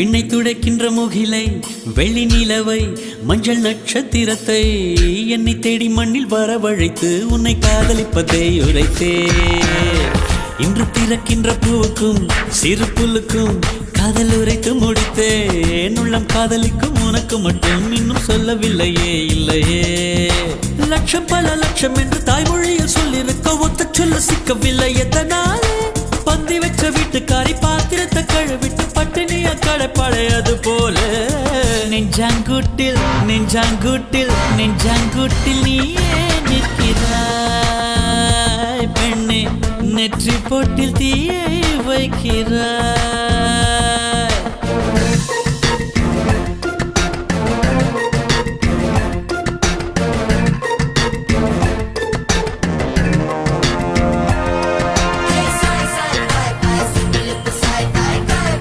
விண்ணை துடைக்கின்ற முகிலை வெள்ளி நிலவை மஞ்சள் நட்சத்திரத்தை என்னை தேடி மண்ணில் வரவழைத்து உன்னை காதலிப்பதை உரைத்தே இன்று பிறக்கின்ற பூவுக்கும் சிறு புல்லுக்கும் காதல் உரைத்து முடித்தேன் உள்ளம் காதலிக்கும் உனக்கு மட்டும் இன்னும் சொல்லவில்லையே இல்லையே லட்சம் பல லட்சம் என்று தாய்மொழியில் சொல்லிருக்க ஒத்த சொல்ல சிக்கவில்லை எத்தனாலே பந்தி வச்ச வீட்டுக்காரி பாத்திரத்தை கழுவிட்டு பட்டினிய கடைப்படையது போல நெஞ்சாங்கூட்டில் நெஞ்சாங்கூட்டில் நெஞ்சாங்கூட்டில் நீயே நிற்கிறாய் பெண்ணே நெற்றி போட்டில் தீயை வைக்கிறாய்